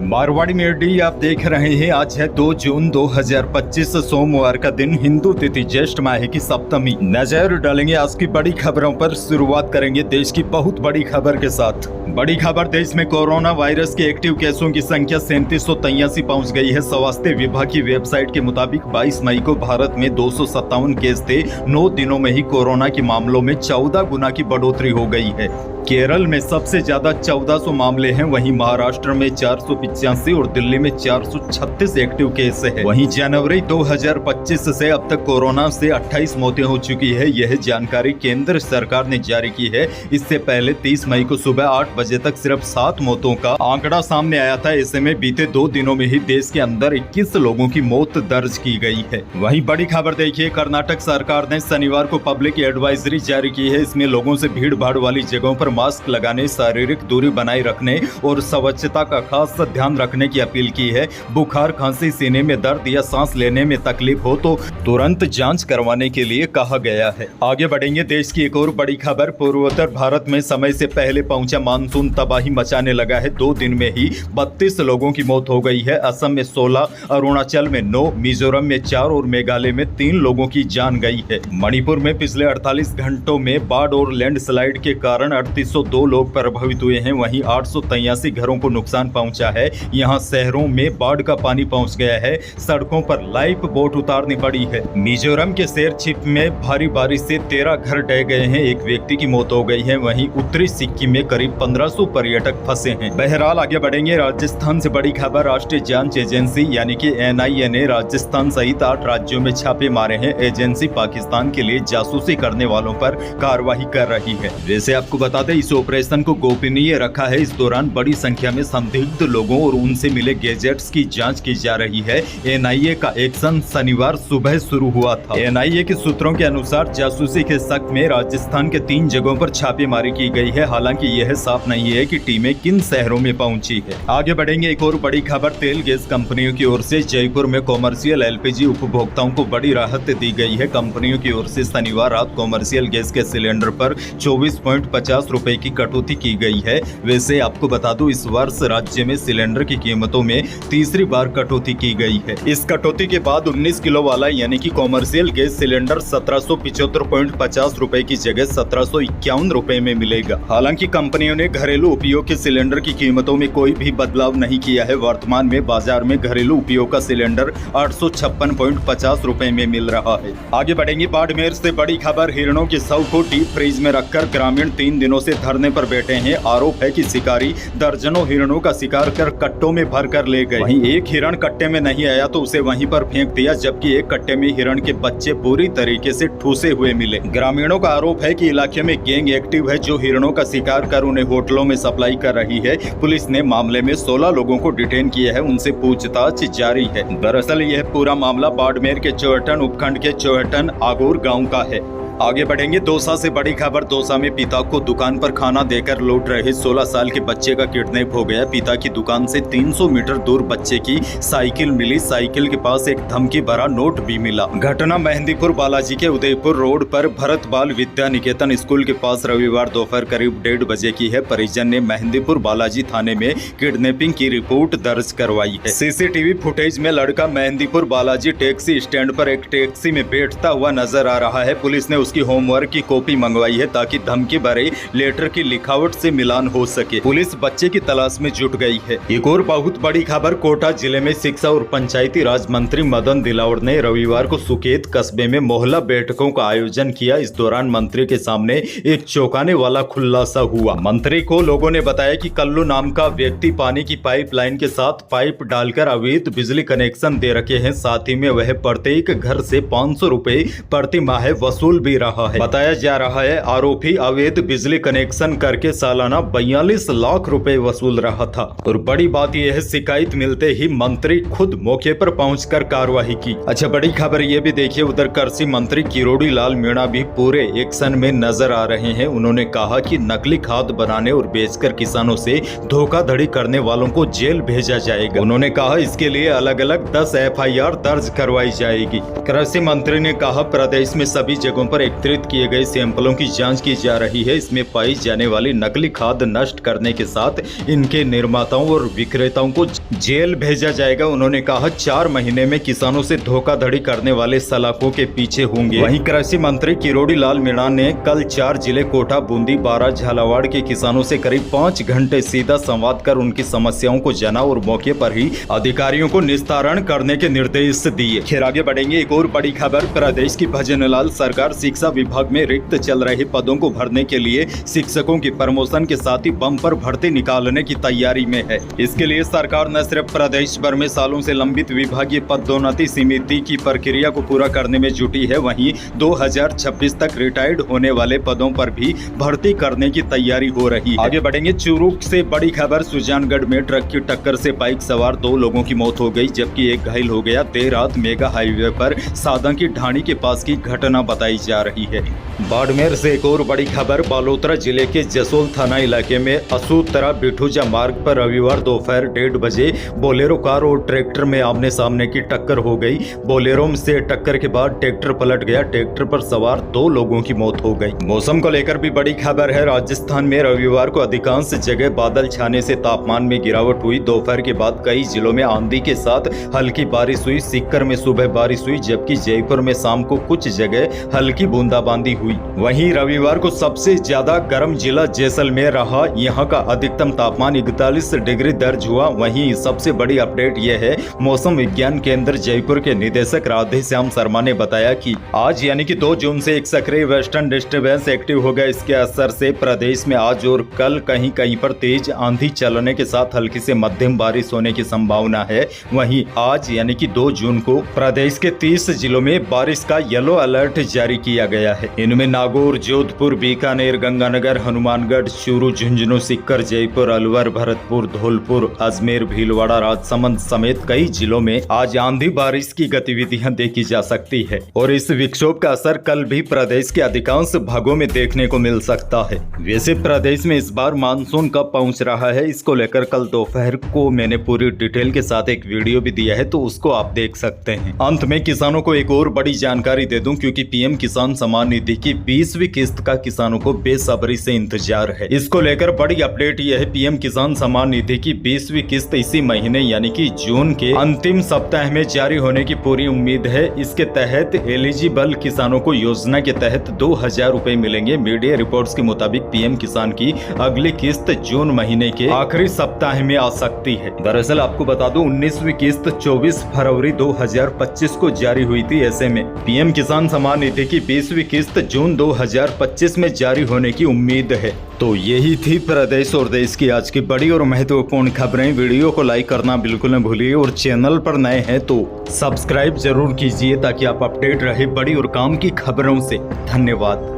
Marwari media आप देख रहे हैं। आज है 2 जून 2025 सोमवार का दिन, हिंदू तिथि ज्येष्ठ माह की सप्तमी। नजर डालेंगे आज की बड़ी खबरों पर। शुरुआत करेंगे देश की बहुत बड़ी खबर के साथ। बड़ी खबर, देश में कोरोना वायरस के एक्टिव केसों की संख्या 3783 पहुंच गई है। स्वास्थ्य विभाग की वेबसाइट के मुताबिक 22 मई को भारत में 257 केस थे। 9 दिनों में ही कोरोना के मामलों में 14 गुना की बढ़ोतरी हो गई है। केरल में सबसे ज्यादा 1400 मामले हैं, वहीं महाराष्ट्र में 485 और दिल्ली में 436 एक्टिव केस है। वहीं जनवरी 2025 से अब तक कोरोना से 28 मौतें हो चुकी है। यह जानकारी केंद्र सरकार ने जारी की है। इससे पहले 30 मई को सुबह 8 बजे तक सिर्फ 7 मौतों का आंकड़ा सामने आया था। ऐसे में बीते 2 दिनों में ही देश के अंदर 21 लोगों की मौत दर्ज की गई है। वहीं बड़ी खबर देखिए, कर्नाटक सरकार ने शनिवार को पब्लिक एडवाइजरी जारी की है। इसमें लोगों से भीड़ भाड़ वाली जगहों पर मास्क लगाने, शारीरिक दूरी बनाए रखने और स्वच्छता का खास ध्यान रखने की अपील की है। बुखार, खांसी, सीने में दर्द या सांस लेने में तकलीफ हो तो तुरंत जांच करवाने के लिए कहा गया है। आगे बढ़ेंगे, देश की एक और बड़ी खबर। पूर्वोत्तर भारत में समय से पहले पहुंचा मानसून तबाही मचाने लगा है। 2 दिन में ही 32 लोगों की मौत हो गई है। असम में 16, अरुणाचल में 9, मिजोरम में 4 और मेघालय में 3 लोगों की जान गई है। मणिपुर में पिछले 48 घंटों में बाढ़ और लैंडस्लाइड के कारण 3802 लोग प्रभावित हुए हैं। वहीं 883 घरों को नुकसान पहुंचा है। यहां शहरों में बाढ़ का पानी पहुंच गया है। सड़कों पर लाइफ बोट उतारनी पड़ी है। मिजोरम के शेरचिप में भारी बारिश से 13 घर ढह गए हैं। एक व्यक्ति की मौत हो गई है। वहीं उत्तरी सिक्किम में करीब 1500 पर्यटक फंसे हैं। बहरहाल आगे बढ़ेंगे, राजस्थान से बड़ी खबर। राष्ट्रीय जांच एजेंसी यानी कि NIA ने राजस्थान सहित 8 राज्यों में छापे मारे हैं। एजेंसी पाकिस्तान के लिए जासूसी करने वालों पर कार्रवाई कर रही है। वैसे आपको बता दें, इस ऑपरेशन को गोपनीय रखा है। इस दौरान बड़ी संख्या में संदिग्ध लोगों और उनसे मिले गैजेट्स की जांच की जा रही है। NIA का एक्शन शनिवार सुबह शुरू हुआ था। NIA के सूत्रों के अनुसार जासूसी के शक में राजस्थान के 3 जगहों पर छापेमारी की गई है। हालांकि यह साफ नहीं है कि टीमें किन शहरों में पहुंची है। आगे बढ़ेंगे, एक और बड़ी खबर। तेल गैस कंपनियों की ओर से जयपुर में कॉमर्शियल LPG उपभोक्ताओं को बड़ी राहत दी गई है। कंपनियों की ओर से शनिवार रात कॉमर्शियल गैस के सिलेंडर पर 24.50 रुपए की कटौती की गई है। वैसे आपको बता दूं, इस वर्ष राज्य में सिलेंडर की कीमतों में तीसरी बार कटौती की गई है। इस कटौती के बाद 19 किलो वाला यानी कि कॉमर्शियल गैस सिलेंडर 1775.50 रुपए की जगह 1751 रुपए में मिलेगा। हालांकि कंपनियों ने घरेलू उपयोग के सिलेंडर की कीमतों में कोई भी बदलाव नहीं किया है। वर्तमान में बाजार में घरेलू उपयोग का सिलेंडर 856.50 रुपए में मिल रहा है। आगे बढ़ेंगे, बाड़मेर से बड़ी खबर। हिरणों के शव को डीप फ्रीज में रखकर ग्रामीण 3 दिनों से धरने पर बैठे हैं। आरोप है कि शिकारी दर्जनों हिरणों का शिकार कर कट्टों में भर कर ले गए। वहीं एक हिरण कट्टे में नहीं आया तो उसे वहीं पर फेंक दिया, जबकि एक कट्टे में हिरण के बच्चे पूरी तरीके से ठूसे हुए मिले। ग्रामीणों का आरोप है कि इलाके में गैंग एक्टिव है जो हिरणों का शिकार कर उन्हें होटलों में सप्लाई कर रही है। पुलिस ने मामले में 16 लोगों को डिटेन किया है, उनसे पूछताछ जारी है। दरअसल यह पूरा मामला बाड़मेर के चौहटन उपखंड के चौहटन आगोर गाँव का है। आगे बढ़ेंगे, दौसा से बड़ी खबर। दौसा में पिता को दुकान पर खाना देकर लौट रहे 16 साल के बच्चे का किडनैप हो गया। पिता की दुकान से 300 मीटर दूर बच्चे की साइकिल मिली। साइकिल के पास एक धमकी भरा नोट भी मिला। घटना मेहंदीपुर बालाजी के उदयपुर रोड पर भरत बाल विद्या निकेतन स्कूल के पास रविवार दोपहर करीब 1:30 बजे की है। परिजन ने मेहंदीपुर बालाजी थाने में किडनैपिंग की रिपोर्ट दर्ज करवाई है। CCTV फुटेज में लड़का मेहंदीपुर बालाजी टैक्सी स्टैंड पर एक टैक्सी में बैठता हुआ नजर आ रहा है। पुलिस ने उसकी होमवर्क की कॉपी मंगवाई है ताकि धमकी भरे लेटर की लिखावट से मिलान हो सके। पुलिस बच्चे की तलाश में जुट गई है। एक और बहुत बड़ी खबर, कोटा जिले में शिक्षा और पंचायती राज मंत्री मदन दिलावर ने रविवार को सुकेत कस्बे में मोहल्ला बैठकों का आयोजन किया। इस दौरान मंत्री के सामने एक चौंकाने वाला खुलासा हुआ। मंत्री को लोगों ने बताया कि कल्लू नाम का व्यक्ति पानी की पाइपलाइन के साथ पाइप डालकर अवैध बिजली कनेक्शन दे रखे हैं। साथ ही में वह प्रत्येक घर से 500 रुपए प्रति माह वसूल भी रहा है। बताया जा रहा है आरोपी अवैध बिजली कनेक्शन करके सालाना 42 लाख रुपए वसूल रहा था। और बड़ी बात यह है, शिकायत मिलते ही मंत्री खुद मौके पर पहुंचकर कार्रवाई की। अच्छा, बड़ी खबर ये भी देखिए, उधर कृषि मंत्री किरोड़ी लाल मीणा भी पूरे एक्शन में नजर आ रहे हैं। उन्होंने कहा कि नकली खाद बनाने और बेचकर किसानों से धोखाधड़ी करने वालों को जेल भेजा जाएगा। उन्होंने कहा इसके लिए अलग अलग 10 FIR दर्ज करवाई जाएगी। कृषि मंत्री ने कहा प्रदेश में सभी जगहों पर एकत्रित किए गए सैंपलों की जांच की जा रही है। इसमें पाई जाने वाली नकली खाद नष्ट करने के साथ इनके निर्माताओं और विक्रेताओं को जेल भेजा जाएगा। उन्होंने कहा 4 महीने में किसानों से धोखाधड़ी करने वाले सलाखों के पीछे होंगे। वहीं कृषि मंत्री किरोड़ी लाल मीणा ने कल 4 जिले कोटा, बूंदी, बारां, झालावाड़ के किसानों से करीब 5 घंटे सीधा संवाद कर उनकी समस्याओं को जाना और मौके पर ही अधिकारियों को निस्तारण करने के निर्देश दिए। फिर आगे बढ़ेंगे। एक और बड़ी खबर, प्रदेश की भजनलाल सरकार शिक्षा विभाग में रिक्त चल रहे पदों को भरने के लिए शिक्षकों की प्रमोशन के साथ ही बम्पर भर्ती निकालने की तैयारी में है। इसके लिए सरकार न सिर्फ प्रदेश भर में सालों से लंबित विभागीय पदोन्नति समिति की प्रक्रिया को पूरा करने में जुटी है, वहीं 2026 तक रिटायर्ड होने वाले पदों पर भी भर्ती करने की तैयारी हो रही है। आगे बढ़ेंगे। चूरू से बड़ी खबर, सुजानगढ़ में ट्रक की टक्कर से बाइक सवार 2 लोगों की मौत हो गई जबकि एक घायल हो गया। देर रात मेगा हाईवे पर सादा की ढाणी के पास की घटना बताई जा रही है। बाड़मेर से एक और बड़ी खबर, बालोतरा जिले के जसोल थाना इलाके में असूतरा बिठूजा मार्ग पर रविवार दोपहर 1:30 बजे बोलेरो कार और ट्रैक्टर में आमने सामने की टक्कर हो गई। बोलेरो से टक्कर के बाद ट्रैक्टर पलट गया। ट्रैक्टर पर सवार 2 लोगों की मौत हो गई। मौसम को लेकर भी बड़ी खबर है। राजस्थान में रविवार को अधिकांश जगह बादल छाने से तापमान में गिरावट हुई। दोपहर के बाद कई जिलों में आंधी के साथ हल्की बारिश हुई। सीकर में सुबह बारिश हुई जबकि जयपुर में शाम को कुछ जगह हल्की बूंदाबांदी हुई। वहीं रविवार को सबसे ज्यादा गर्म जिला जैसलमेर रहा। यहां का अधिकतम तापमान 41 डिग्री दर्ज हुआ। वहीं सबसे बड़ी अपडेट यह है, मौसम विज्ञान केंद्र जयपुर के निदेशक राधे श्याम शर्मा ने बताया कि आज यानी कि 2 जून से एक सक्रिय वेस्टर्न डिस्टर्बेंस एक्टिव हो गया। इसके असर से प्रदेश में आज और कल कहीं कहीं पर तेज आंधी चलने के साथ हल्की से मध्यम बारिश होने की संभावना है। वहीं आज यानी कि 2 जून को प्रदेश के 30 जिलों में बारिश का येलो अलर्ट जारी किया गया है। इनमें नागौर, जोधपुर, बीकानेर, गंगानगर, हनुमानगढ़, चूरू, झुंझुनू, सीकर, जयपुर, अलवर, भरतपुर, धौलपुर, अजमेर, भीलवाड़ा, राजसमंद समेत कई जिलों में आज आंधी बारिश की गतिविधियां देखी जा सकती है और इस विक्षोभ का असर कल भी प्रदेश के अधिकांश भागों में देखने को मिल सकता है। वैसे प्रदेश में इस बार मानसून कब पहुंच रहा है, इसको लेकर कल दोपहर को मैंने पूरी डिटेल के साथ एक वीडियो भी दिया है, तो उसको आप देख सकते हैं। अंत में किसानों को एक और बड़ी जानकारी दे दूं, क्योंकि पीएम किसान सम्मान निधि की 20वीं किस्त का किसानों को बेसब्री से इंतजार है। इसको लेकर बड़ी अपडेट यह है, पीएम किसान सम्मान निधि की 20वीं किस्त इसी महीने यानी कि जून के अंतिम सप्ताह में जारी होने की पूरी उम्मीद है। इसके तहत एलिजिबल किसानों को योजना के तहत 2000 रुपए मिलेंगे। मीडिया रिपोर्ट्स के मुताबिक पीएम किसान की अगली किस्त जून महीने के आखिरी सप्ताह में आ सकती है। दरअसल आपको बता दूं, 19वीं किस्त 24 फरवरी 2025 को जारी हुई थी। ऐसे में पीएम किसान सम्मान निधि की 20वीं किस्त जून 2025 में जारी होने की उम्मीद है। तो यही थी प्रदेश और देश की आज की बड़ी और महत्वपूर्ण खबरें। वीडियो को लाइक करना बिल्कुल न भूलिए और चैनल पर नए हैं तो सब्सक्राइब जरूर कीजिए ताकि आप अपडेट रहे बड़ी और काम की खबरों से। धन्यवाद।